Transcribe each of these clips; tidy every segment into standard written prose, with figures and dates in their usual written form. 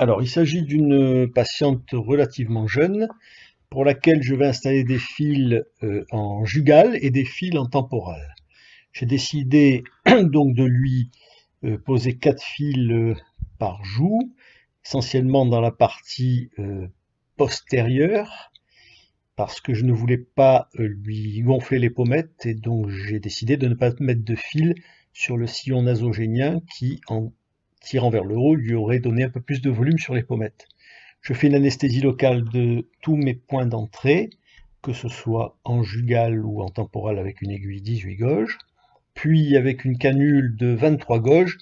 Alors, il s'agit d'une patiente relativement jeune pour laquelle je vais installer des fils en jugal et des fils en temporal. J'ai décidé donc de lui poser 4 fils par joue, essentiellement dans la partie postérieure, parce que je ne voulais pas lui gonfler les pommettes et donc j'ai décidé de ne pas mettre de fil sur le sillon nasogénien qui, en tirant vers le haut, lui aurait donné un peu plus de volume sur les pommettes. Je fais une anesthésie locale de tous mes points d'entrée, que ce soit en jugal ou en temporal avec une aiguille 18 gauges. Puis avec une canule de 23 gauges,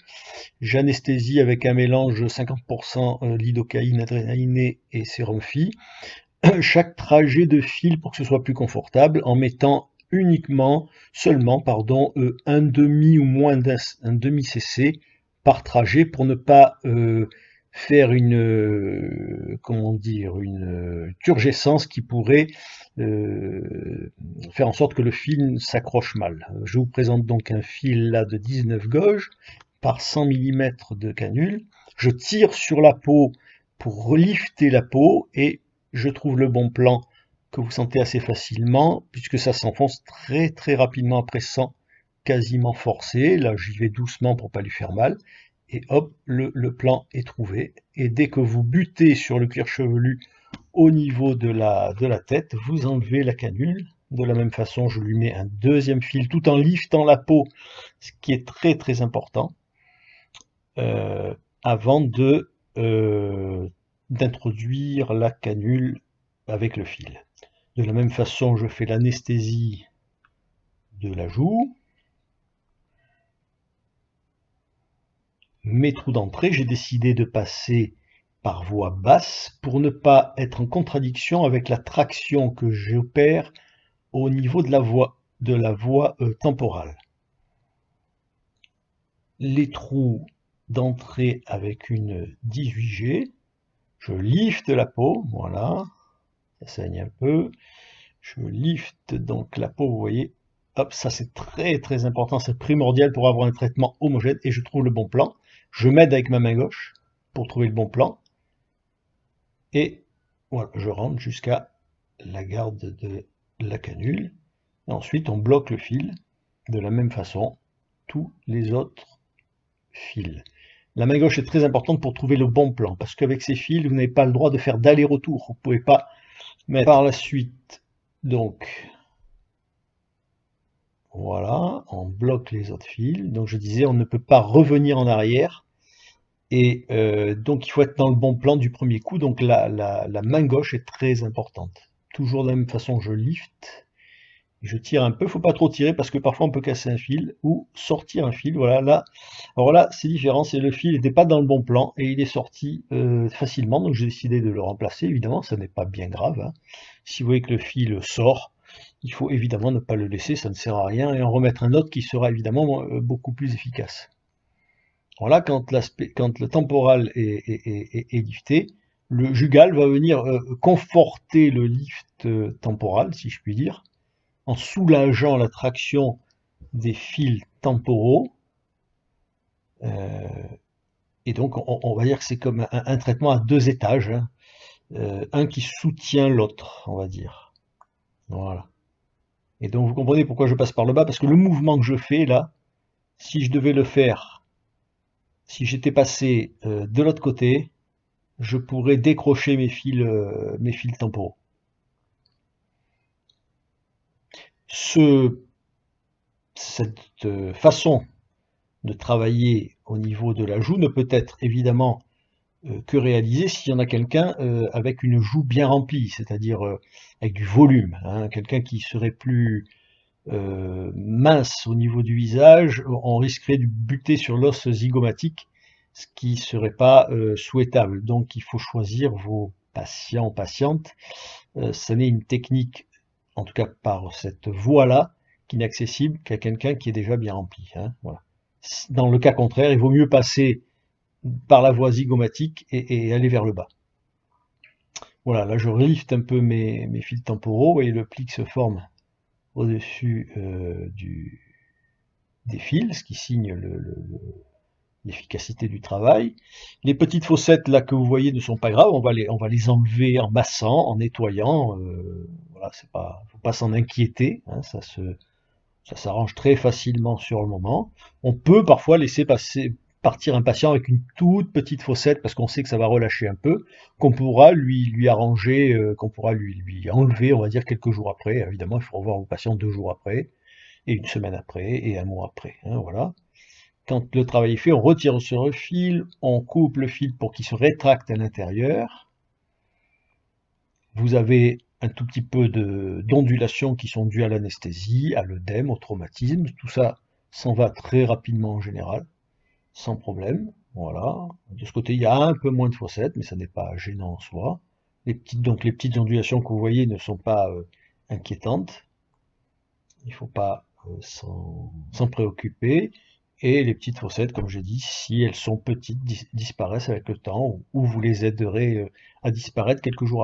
j'anesthésie avec un mélange 50% lidocaïne, adrénaline et sérum phi chaque trajet de fil pour que ce soit plus confortable en mettant seulement, un demi ou moins d'un demi cc par trajet pour ne pas faire comment dire, une turgescence qui pourrait faire en sorte que le fil s'accroche mal. Je vous présente donc un fil là de 19 gauges par 100 mm de canule. Je tire sur la peau pour relifter la peau et je trouve le bon plan que vous sentez assez facilement puisque ça s'enfonce très très rapidement après sans quasiment forcer. Là j'y vais doucement pour pas lui faire mal et hop le plan est trouvé et dès que vous butez sur le cuir chevelu au niveau de la tête, vous enlevez la canule. De la même façon, je lui mets un deuxième fil tout en liftant la peau, ce qui est très très important, euh, avant d'introduire la canule avec le fil. De la même façon, je fais l'anesthésie de la joue. Mes trous d'entrée, j'ai décidé de passer par voie basse pour ne pas être en contradiction avec la traction que j'opère au niveau de la voie temporale. Les trous d'entrée avec une 18G, je lifte la peau, voilà, ça saigne un peu, je lifte donc la peau, vous voyez, hop, ça c'est très très important, c'est primordial pour avoir un traitement homogène et je trouve le bon plan. Je m'aide avec ma main gauche pour trouver le bon plan et voilà, je rentre jusqu'à la garde de la canule. Et ensuite, on bloque le fil de la même façon, tous les autres fils. La main gauche est très importante pour trouver le bon plan, parce qu'avec ces fils, vous n'avez pas le droit de faire d'aller-retour. Vous ne pouvez pas mettre par la suite. Donc, voilà, on bloque les autres fils. Donc, je disais, on ne peut pas revenir en arrière. Et donc, il faut être dans le bon plan du premier coup. Donc, la main gauche est très importante. Toujours de la même façon, je lift. Je tire un peu, faut pas trop tirer parce que parfois on peut casser un fil ou sortir un fil. Voilà, là, alors là c'est différent, c'est le fil n'était pas dans le bon plan et il est sorti facilement, donc j'ai décidé de le remplacer. Évidemment, ça n'est pas bien grave, hein. Si vous voyez que le fil sort, il faut évidemment ne pas le laisser, ça ne sert à rien, et en remettre un autre qui sera évidemment beaucoup plus efficace. Voilà, quand le temporal est lifté, le jugal va venir conforter le lift temporal, si je puis dire, en soulageant la traction des fils temporaux. Euh, et donc, on va dire que c'est comme un traitement à deux étages, hein, un qui soutient l'autre, on va dire. Voilà. Et donc, vous comprenez pourquoi je passe par le bas, parce que le mouvement que je fais là, si je devais le faire, si j'étais passé de l'autre côté, je pourrais décrocher mes fils temporaux. Cette façon de travailler au niveau de la joue ne peut être évidemment que réalisée s'il y en a quelqu'un avec une joue bien remplie, c'est-à-dire avec du volume, hein, quelqu'un qui serait plus mince au niveau du visage, on risquerait de buter sur l'os zygomatique, ce qui ne serait pas souhaitable. Donc il faut choisir vos patients, patientes. Ce n'est une technique, en tout cas par cette voie-là, qui n'est accessible qu'à quelqu'un qui est déjà bien rempli, hein, voilà. Dans le cas contraire, il vaut mieux passer par la voie zygomatique et aller vers le bas. Voilà, là je relifte un peu mes fils temporaux et le pli se forme au-dessus des fils, ce qui signe l'efficacité du travail. Les petites fossettes là que vous voyez ne sont pas graves, on va les enlever en massant, en nettoyant. Voilà, c'est pas, faut pas s'en inquiéter, hein, ça s'arrange très facilement sur le moment. On peut parfois laisser partir un patient avec une toute petite fossette parce qu'on sait que ça va relâcher un peu, qu'on pourra lui arranger, qu'on pourra lui enlever, on va dire, quelques jours après. Évidemment, il faut revoir vos patients 2 jours après, et une semaine après, et un mois après, hein, voilà. Quand le travail est fait, on retire sur le fil, on coupe le fil pour qu'il se rétracte à l'intérieur. Vous avez un tout petit peu d'ondulations qui sont dues à l'anesthésie, à l'œdème, au traumatisme. Tout ça s'en va très rapidement en général, sans problème. Voilà. De ce côté, il y a un peu moins de fossettes, mais ça n'est pas gênant en soi. Donc les petites ondulations que vous voyez ne sont pas inquiétantes. Il ne faut pas s'en préoccuper. Et les petites fossettes, comme j'ai dit, si elles sont petites, disparaissent avec le temps, ou vous les aiderez à disparaître quelques jours après.